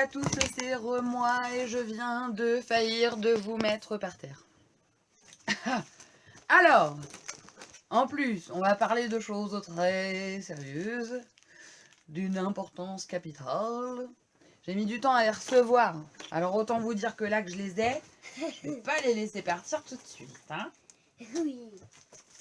à tous, c'est Re-moi et je viens de faillir de vous mettre par terre. Alors, en plus, on va parler de choses très sérieuses, d'une importance capitale. J'ai mis du temps à les recevoir, alors autant vous dire que là que je les ai, je vais pas les laisser partir tout de suite. Hein, Oui,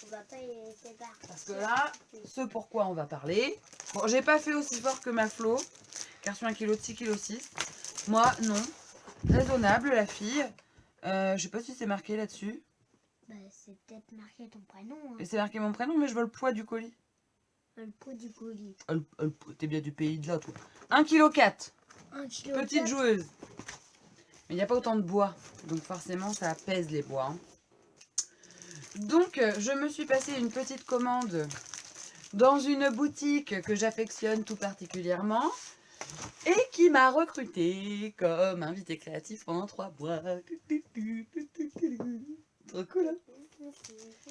on va pas les laisser partir. parce que là, ce pourquoi on va parler. Bon, j'ai pas fait aussi fort que ma Flo, car sur 1 kg de 6 kg 6. Moi, non. Raisonnable, la fille. Je sais pas si c'est marqué là-dessus. Bah, c'est peut-être marqué ton prénom. Hein. Et c'est marqué mon prénom, mais je veux le poids du colis. Le pot du colis. T'es bien du pays de là, toi. 1 kg 4. 1 kg. Petite joueuse. Mais il n'y a pas autant de bois. Donc forcément, ça pèse les bois. Hein. Donc, je me suis passé une petite commande dans une boutique que j'affectionne tout particulièrement. Et qui m'a recruté comme invité créatif pendant 3 mois. Trop cool, hein?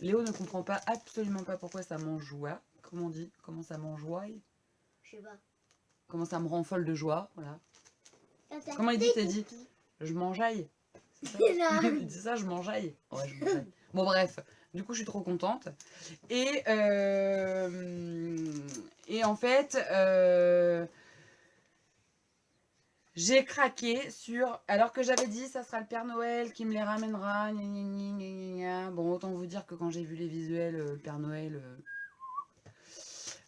Léo ne comprend pas, absolument pas pourquoi ça m'enjoie. Comment on dit? Comment ça m'enjoie? Je sais pas. Comment ça me rend folle de joie, voilà. Comment il dit? T'as dit? Je m'enjaille. C'est là. Il dit ça, je m'enjaille. Ouais, je m'enjaille. Bon, bref. Du coup, je suis trop contente. Et en fait, j'ai craqué sur... Alors que j'avais dit, ça sera le Père Noël qui me les ramènera. Gna, gna, gna, gna, gna, gna. Bon, autant vous dire que quand j'ai vu les visuels, le Père Noël...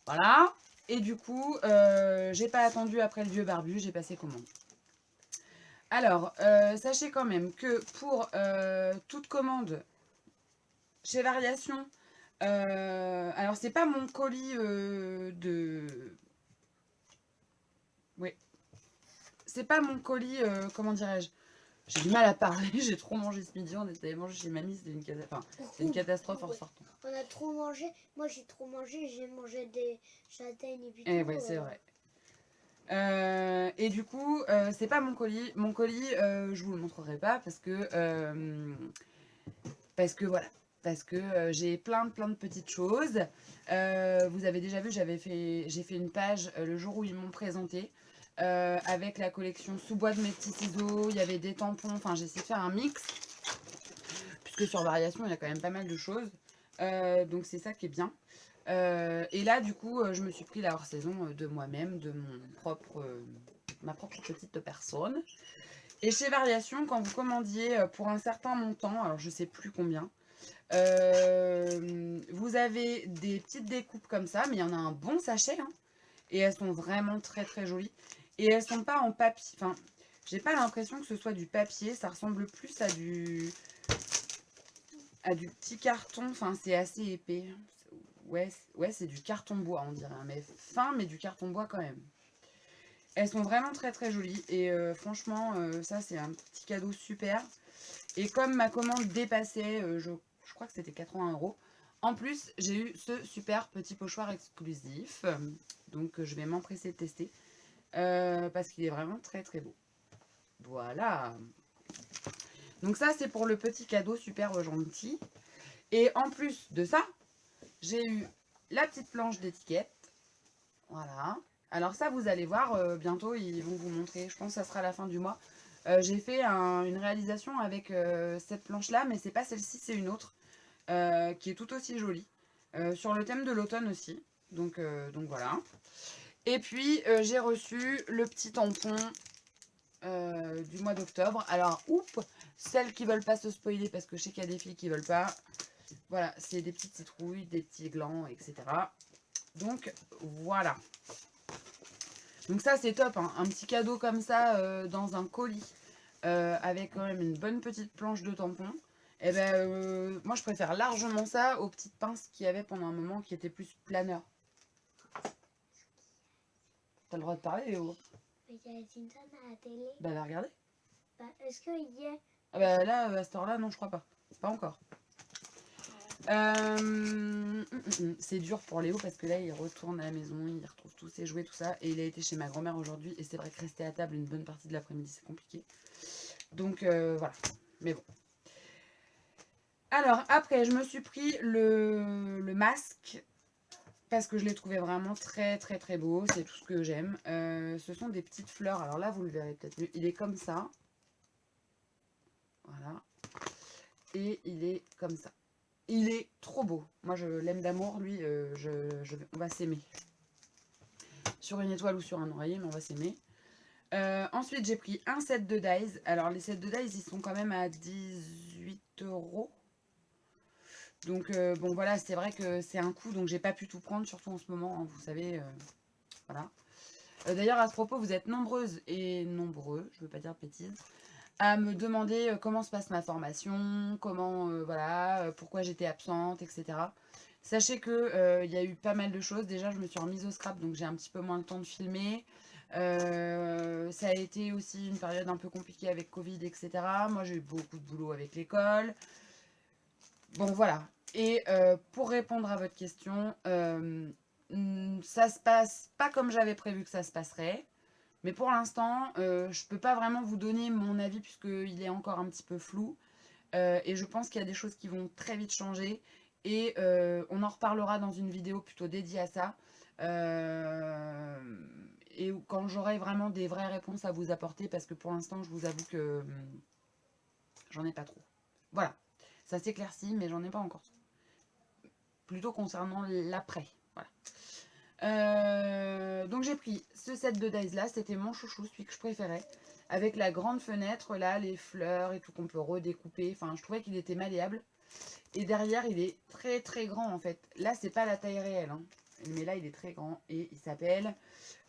Voilà. Et du coup, j'ai pas attendu après le vieux barbu, j'ai passé commande. Alors, sachez quand même que pour toute commande chez Variation, alors c'est pas mon colis de... Oui. C'est pas mon colis, comment dirais-je? J'ai du mal à parler, j'ai trop mangé ce midi, on était allé manger chez mamie, c'était une catastrophe en sortant. On a trop mangé, moi j'ai trop mangé, j'ai mangé des châtaignes et puis Eh tout. ouais, c'est vrai. Et du coup, c'est pas mon colis. Mon colis, je vous le montrerai pas parce que voilà. Parce que j'ai plein de petites choses. Vous avez déjà vu, j'ai fait une page le jour où ils m'ont présenté. Avec la collection sous-bois de mes petits ciseaux, il y avait des tampons, enfin j'ai essayé de faire un mix, puisque sur Variation il y a quand même pas mal de choses, donc c'est ça qui est bien. Et là du coup je me suis pris la hors-saison de moi-même, de ma propre petite personne. Et chez Variation, quand vous commandiez pour un certain montant, alors je sais plus combien, vous avez des petites découpes comme ça, mais il y en a un bon sachet, hein, et elles sont vraiment très jolies. Et elles sont pas en papier, enfin, j'ai pas l'impression que ce soit du papier, ça ressemble plus à du petit carton, enfin c'est assez épais. Ouais, c'est du carton bois on dirait, mais fin, mais du carton bois quand même. Elles sont vraiment très jolies et franchement, ça c'est un petit cadeau super. Et comme ma commande dépassait, je crois que c'était 80 €, en plus j'ai eu ce super petit pochoir exclusif. Donc je vais m'empresser de tester parce qu'il est vraiment très beau. Voilà. Donc ça c'est pour le petit cadeau super gentil. Et en plus de ça, j'ai eu la petite planche d'étiquette. Voilà. Alors ça, vous allez voir, bientôt, ils vont vous montrer. Je pense que ça sera à la fin du mois. J'ai fait une réalisation avec cette planche-là, mais c'est pas celle-ci, c'est une autre, qui est tout aussi jolie. Sur le thème de l'automne aussi. Donc voilà. Et puis, j'ai reçu le petit tampon du mois d'octobre. Alors, oups, celles qui veulent pas se spoiler, parce que je sais qu'il y a des filles qui veulent pas. Voilà, c'est des petites citrouilles, des petits glands, etc. Donc, voilà. Donc ça, c'est top, hein. Un petit cadeau comme ça dans un colis avec quand même une bonne petite planche de tampon. Et ben, moi, je préfère largement ça aux petites pinces qu'il y avait pendant un moment qui étaient plus planeurs. T'as le droit de parler, Léo? Il y a Simpson à la télé. Bah, va regarder. Bah, est-ce qu'il y a... Ah bah là, à cette heure-là, non, je crois pas. Pas encore. C'est dur pour Léo parce que là il retourne à la maison, il retrouve tous ses jouets, tout ça, et il a été chez ma grand-mère aujourd'hui et c'est vrai que rester à table une bonne partie de l'après-midi c'est compliqué. Donc voilà, mais bon. Alors après je me suis pris le masque parce que je l'ai trouvé vraiment très très très beau. C'est tout ce que j'aime. Ce sont des petites fleurs. Alors là, vous le verrez peut-être mieux. Il est comme ça. Voilà. Et il est comme ça. Il est trop beau. Moi, je l'aime d'amour. Lui, on va s'aimer. Sur une étoile ou sur un oreiller, mais on va s'aimer. Ensuite, j'ai pris un set de dies. Alors, les sets de dies, ils sont quand même à 18 €. Donc, bon, voilà, c'est vrai que c'est un coût. Donc, j'ai pas pu tout prendre, surtout en ce moment. Hein, vous savez, voilà. D'ailleurs, à ce propos, vous êtes nombreuses et nombreux, je veux pas dire bêtises, à me demander comment se passe ma formation, comment, voilà, pourquoi j'étais absente, etc. Sachez que il y a eu pas mal de choses. Déjà, je me suis remise au scrap, donc j'ai un petit peu moins le temps de filmer. Ça a été aussi une période un peu compliquée avec Covid, etc. Moi, j'ai eu beaucoup de boulot avec l'école. Bon, voilà. Et pour répondre à votre question, ça se passe pas comme j'avais prévu que ça se passerait. Mais pour l'instant, je peux pas vraiment vous donner mon avis puisqu'il est encore un petit peu flou. Et je pense qu'il y a des choses qui vont très vite changer. Et on en reparlera dans une vidéo plutôt dédiée à ça. Et quand j'aurai vraiment des vraies réponses à vous apporter, parce que pour l'instant, je vous avoue que j'en ai pas trop. Voilà, ça s'éclaircit, mais j'en ai pas encore. Plutôt concernant l'après. Voilà. Donc j'ai pris ce set de dies là, c'était mon chouchou, celui que je préférais. Avec la grande fenêtre là, les fleurs et tout qu'on peut redécouper. Enfin, je trouvais qu'il était malléable. Et derrière, il est très très grand en fait. Là, c'est pas la taille réelle, hein. Mais là, il est très grand et il s'appelle...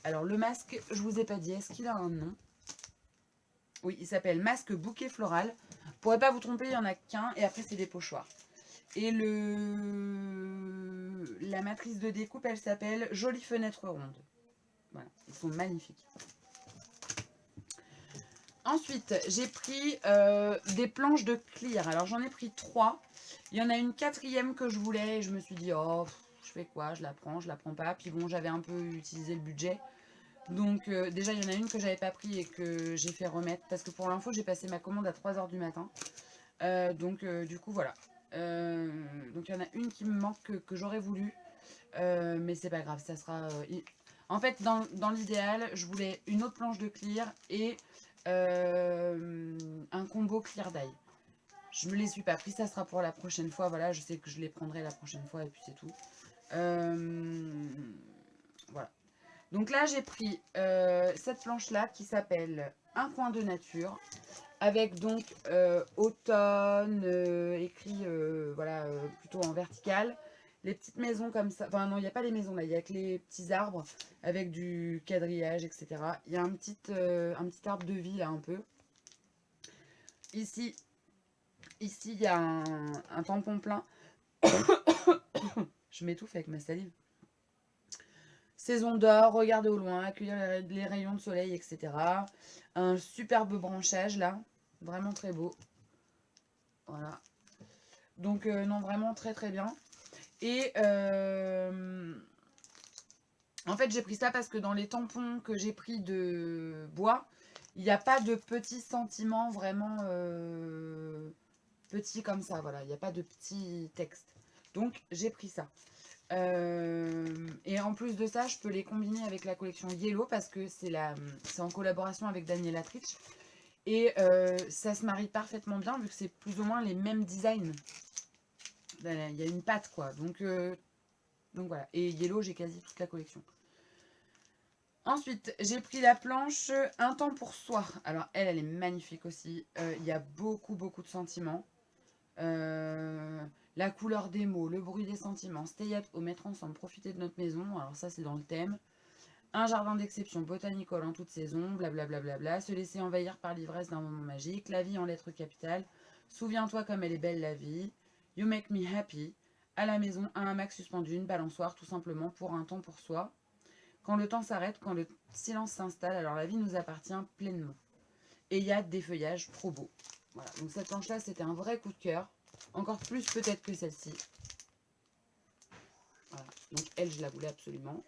Alors, le masque, je vous ai pas dit, est-ce qu'il a un nom? Oui, il s'appelle masque bouquet floral. Vous pourrez pas vous tromper, il y en a qu'un. Et après, c'est des pochoirs. Et la matrice de découpe, elle s'appelle Jolie fenêtre ronde. Voilà, ils sont magnifiques. Ensuite, j'ai pris des planches de clear. Alors, j'en ai pris 3. Il y en a une 4e que je voulais. Et je me suis dit, oh, je fais quoi? Je la prends pas. Puis bon, j'avais un peu utilisé le budget. Donc, déjà, il y en a une que j'avais pas pris et que j'ai fait remettre. Parce que pour l'info, j'ai passé ma commande à 3 h du matin. Donc, du coup, voilà. Donc, il y en a une qui me manque que j'aurais voulu. Mais c'est pas grave, ça sera... En fait, dans l'idéal, je voulais une autre planche de clear et un combo clear die. Je me les suis pas pris, ça sera pour la prochaine fois. Voilà, je sais que je les prendrai la prochaine fois et puis c'est tout. Voilà. Donc là, j'ai pris cette planche-là qui s'appelle Un coin de nature. Avec donc automne écrit voilà, plutôt en vertical. Les petites maisons comme ça. Enfin non, il n'y a pas les maisons là, il y a que les petits arbres avec du quadrillage, etc. Il y a un petit arbre de vie là un peu. Ici il y a un tampon plein. Je m'étouffe avec ma salive. Saison d'or, regarder au loin, accueillir les rayons de soleil, etc. Un superbe branchage là. Vraiment très beau. Voilà. Donc non, vraiment très très bien. Et en fait, j'ai pris ça parce que dans les tampons que j'ai pris de bois, il n'y a pas de petits sentiments vraiment petits comme ça. Voilà, il n'y a pas de petits textes. Donc, j'ai pris ça. Et en plus de ça, je peux les combiner avec la collection Yellow parce que c'est en collaboration avec Daniela Trich. Et ça se marie parfaitement bien vu que c'est plus ou moins les mêmes designs. Il y a une patte quoi. Donc voilà. Et Yellow, j'ai quasi toute la collection. Ensuite, j'ai pris la planche Un temps pour soi. Alors elle est magnifique aussi. Il y a beaucoup de sentiments. La couleur des mots, le bruit des sentiments, stay at home, mettre ensemble, profiter de notre maison. Alors ça, c'est dans le thème. Un jardin d'exception, botanicole en toute saison, blablabla, bla bla bla, se laisser envahir par l'ivresse d'un moment magique, la vie en lettres capitales, souviens-toi comme elle est belle la vie, you make me happy, à la maison, un hamac suspendu, une balançoire, tout simplement pour un temps pour soi. Quand le temps s'arrête, quand le silence s'installe, alors la vie nous appartient pleinement. Et il y a des feuillages trop beaux. Voilà, donc cette planche-là, c'était un vrai coup de cœur. Encore plus peut-être que celle-ci. Voilà, donc elle, je la voulais absolument.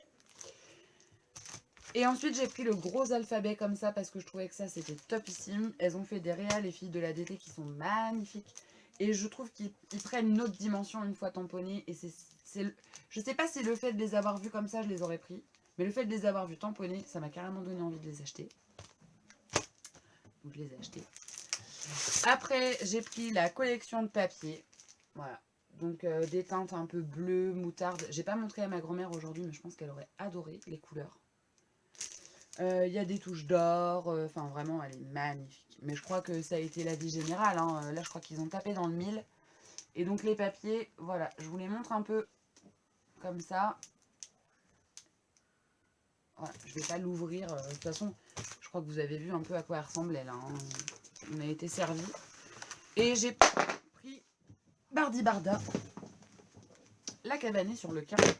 Et ensuite, j'ai pris le gros alphabet comme ça parce que je trouvais que ça, c'était topissime. Elles ont fait des réals, les filles de la DT, qui sont magnifiques. Et je trouve qu'ils prennent une autre dimension une fois tamponnés. Et Je sais pas si le fait de les avoir vus comme ça, je les aurais pris. Mais le fait de les avoir vus tamponnés, ça m'a carrément donné envie de les acheter. Donc je les ai achetés. Après, j'ai pris la collection de papier. Voilà. Donc des teintes un peu bleues, moutarde. J'ai pas montré à ma grand-mère aujourd'hui, mais je pense qu'elle aurait adoré les couleurs. Il y a des touches d'or. Enfin, vraiment, elle est magnifique. Mais je crois que ça a été l'avis général. Hein. Là, je crois qu'ils ont tapé dans le mille. Et donc les papiers, voilà. Je vous les montre un peu comme ça. Voilà, je vais pas l'ouvrir. De toute façon, je crois que vous avez vu un peu à quoi elle ressemblait là. Hein. On a été servi. Et j'ai pris Bardi Barda, la cabanée sur le carré.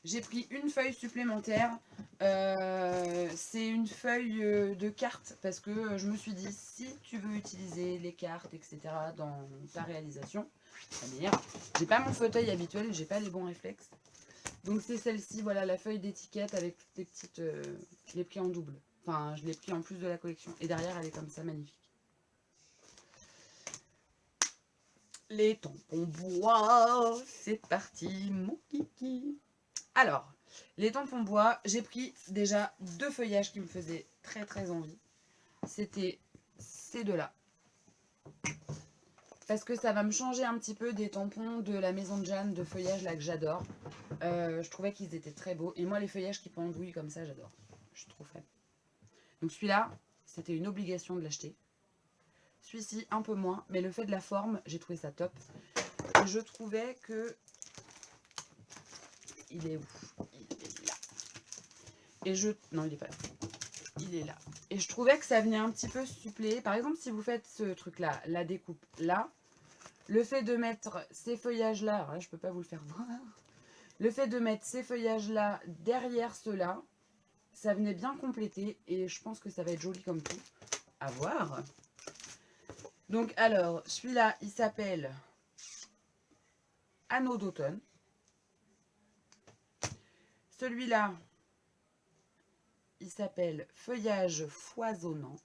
J'ai pris une feuille supplémentaire. C'est une feuille de carte parce que je me suis dit, si tu veux utiliser les cartes, etc. dans ta réalisation, j'ai pas mon fauteuil habituel, j'ai pas les bons réflexes. Donc c'est celle-ci, voilà, la feuille d'étiquette avec toutes les petites... je l'ai pris en double. Enfin, je l'ai pris en plus de la collection. Et derrière, elle est comme ça, magnifique. Les tampons bois, c'est parti, mon kiki. Alors, les tampons bois, j'ai pris déjà 2 feuillages qui me faisaient très très envie. C'était ces deux-là. Parce que ça va me changer un petit peu des tampons de la maison de Jeanne de feuillage là que j'adore. Je trouvais qu'ils étaient très beaux. Et moi, les feuillages qui pendouillent comme ça, j'adore. Je suis trop fan. Donc celui-là, c'était une obligation de l'acheter. Celui-ci, un peu moins. Mais le fait de la forme, j'ai trouvé ça top. Et je trouvais que... Il est où? Il est là. Et je... Non, il est pas là. Il est là. Et je trouvais que ça venait un petit peu suppléer. Par exemple, si vous faites ce truc-là, la découpe là, le fait de mettre ces feuillages-là, alors là, je peux pas vous le faire voir. Le fait de mettre ces feuillages-là derrière ceux-là, ça venait bien compléter. Et je pense que ça va être joli comme tout. À voir. Donc, alors, celui-là, il s'appelle Anneau d'automne. Celui-là, il s'appelle Feuillage foisonnant.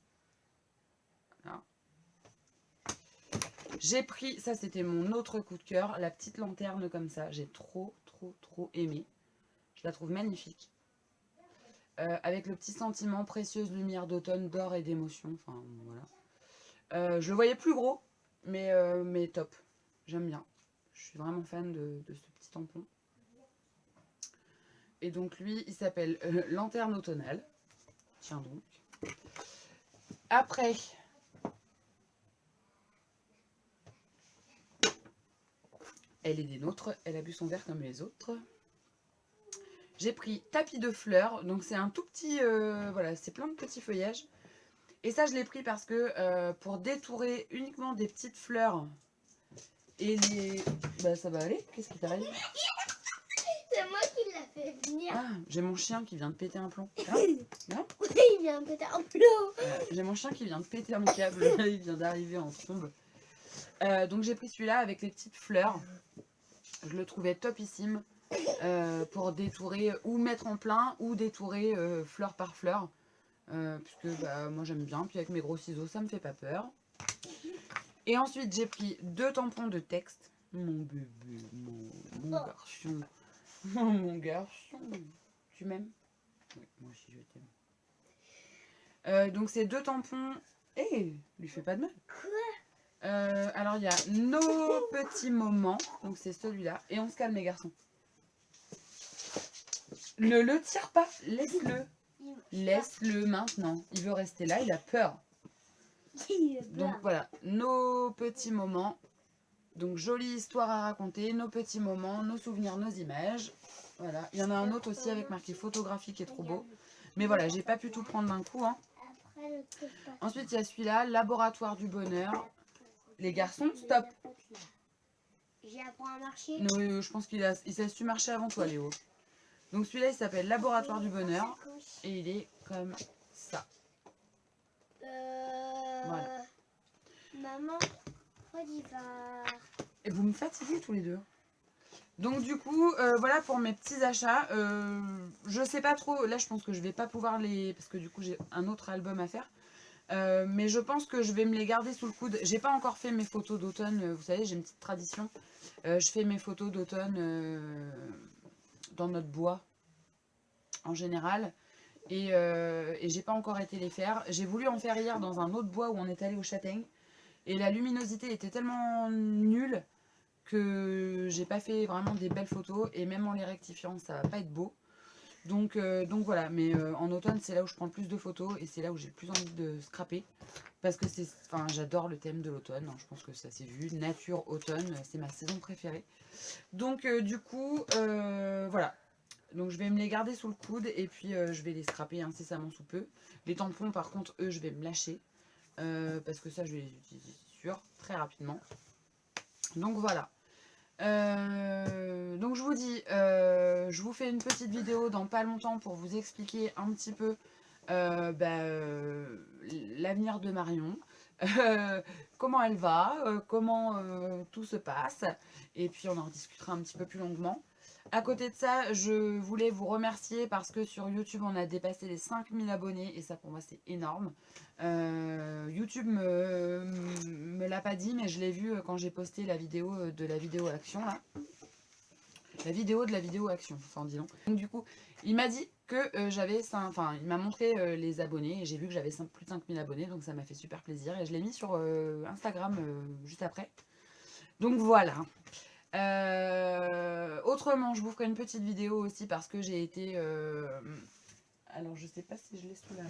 Voilà. J'ai pris, ça c'était mon autre coup de cœur, la petite lanterne comme ça. J'ai trop aimé. Je la trouve magnifique. Avec le petit sentiment précieuse lumière d'automne, d'or et d'émotion. Enfin, voilà. Je le voyais plus gros, mais top. J'aime bien. Je suis vraiment fan de ce petit tampon. Et donc lui, il s'appelle Lanterne automnale. Tiens donc. Après, elle est des nôtres. Elle a bu son verre comme les autres. J'ai pris Tapis de fleurs. Donc c'est un tout petit... voilà, c'est plein de petits feuillages. Et ça, je l'ai pris parce que pour détourer uniquement des petites fleurs et les... Bah ça va aller. Qu'est-ce qui t'arrive? C'est moi qui l'a fait venir. Ah, j'ai mon chien qui vient de péter un plomb. Ah, non, Oui, il vient de péter un plomb. j'ai mon chien qui vient de péter un câble. Il vient d'arriver en trombe. Donc j'ai pris celui-là avec les petites fleurs. Je le trouvais topissime pour détourer ou mettre en plein ou détourer fleur par fleur. Puisque bah, moi j'aime bien. Puis avec mes gros ciseaux, ça me fait pas peur. Et ensuite j'ai pris 2 tampons de texte. Mon bébé, mon garçon. Mon garçon. Tu m'aimes? Oui, moi aussi je t'aime. Donc c'est 2 tampons. Eh, lui fais pas de mal. Alors il y a nos petits moments. Donc c'est celui-là. Et on se calme les garçons. Ne le tire pas. Laisse-le. Laisse-le maintenant. Il veut rester là. Il a peur. Donc voilà. Nos petits moments. Donc jolie histoire à raconter. Nos petits moments. Nos souvenirs. Nos images. Voilà. Il y en a un autre aussi avec marqué photographie qui est trop beau. Mais voilà. J'ai pas pu tout prendre d'un coup. Hein. Ensuite il y a celui-là. Laboratoire du bonheur. Les garçons, stop. J'apprends à marcher. Non, je pense qu'il s'est su marcher avant toi, Léo. Donc celui-là, il s'appelle Laboratoire du bonheur. Et il est comme ça. Voilà. Maman, Rodivar. Et vous me fatiguez tous les deux. Donc du coup, voilà pour mes petits achats. Je sais pas trop. Là, je pense que je vais pas pouvoir les... Parce que du coup, j'ai un autre album à faire. Mais je pense que je vais me les garder sous le coude. J'ai pas encore fait mes photos d'automne. Vous savez, j'ai une petite tradition. Je fais mes photos d'automne dans notre bois, en général. Et j'ai pas encore été les faire. J'ai voulu en faire hier dans un autre bois où on est allé aux châtaignes. Et la luminosité était tellement nulle que j'ai pas fait vraiment des belles photos. Et même en les rectifiant, ça va pas être beau. Donc voilà, mais en automne, c'est là où je prends le plus de photos et c'est là où j'ai le plus envie de scraper. Parce que j'adore le thème de l'automne, hein, je pense que ça s'est vu. Nature, automne, c'est ma saison préférée. Donc du coup, voilà. Donc je vais me les garder sous le coude et puis je vais les scraper incessamment sous peu. Les tampons, par contre, eux, je vais me lâcher. Parce que ça, je vais les utiliser, c'est sûr, très rapidement. Donc voilà. Donc je vous dis, je vous fais une petite vidéo dans pas longtemps pour vous expliquer un petit peu l'avenir de Marion, comment elle va, comment tout se passe, et puis on en rediscutera un petit peu plus longuement. À côté de ça, je voulais vous remercier parce que sur YouTube, on a dépassé les 5000 abonnés et ça pour moi c'est énorme. YouTube me l'a pas dit, mais je l'ai vu quand j'ai posté la vidéo de la vidéo action là. La vidéo de la vidéo action, enfin dis donc. Donc du coup, il m'a dit que il m'a montré les abonnés et j'ai vu que j'avais plus de 5000 abonnés, donc ça m'a fait super plaisir et je l'ai mis sur Instagram juste après. Donc voilà. Autrement, je vous ferai une petite vidéo aussi parce que j'ai été... Alors, je sais pas si je l'ai sous la main.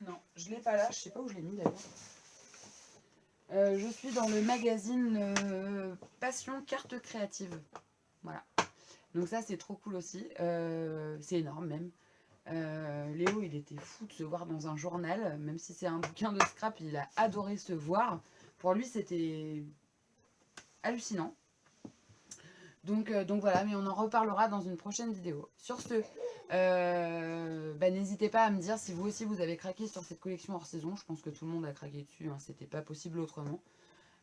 Non, je l'ai pas là. Je sais pas où je l'ai mis d'ailleurs. Je suis dans le magazine Passion Carte Créative. Voilà. Donc ça, c'est trop cool aussi. C'est énorme même. Léo, il était fou de se voir dans un journal. Même si c'est un bouquin de scrap, il a adoré se voir. Pour lui, c'était hallucinant. Donc voilà, mais on en reparlera dans une prochaine vidéo. Sur ce, n'hésitez pas à me dire si vous aussi vous avez craqué sur cette collection hors saison. Je pense que tout le monde a craqué dessus, hein, c'était pas possible autrement.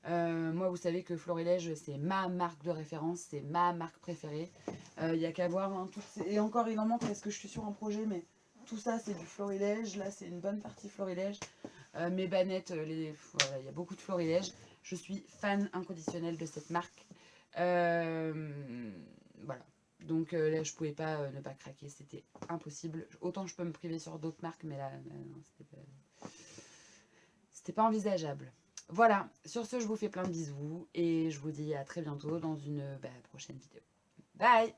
Moi, vous savez que Florilège, c'est ma marque de référence, c'est ma marque préférée. Il n'y a qu'à voir, hein, et encore il en manque parce que je suis sur un projet, mais tout ça c'est du Florilège. Là, c'est une bonne partie Florilège. Mes bannettes, voilà, il y a beaucoup de Florilège. Je suis fan inconditionnelle de cette marque. Voilà. Donc là, je pouvais pas ne pas craquer, c'était impossible. Autant je peux me priver sur d'autres marques, mais là, non, c'était pas envisageable. Voilà, sur ce, je vous fais plein de bisous et je vous dis à très bientôt dans une prochaine vidéo. Bye!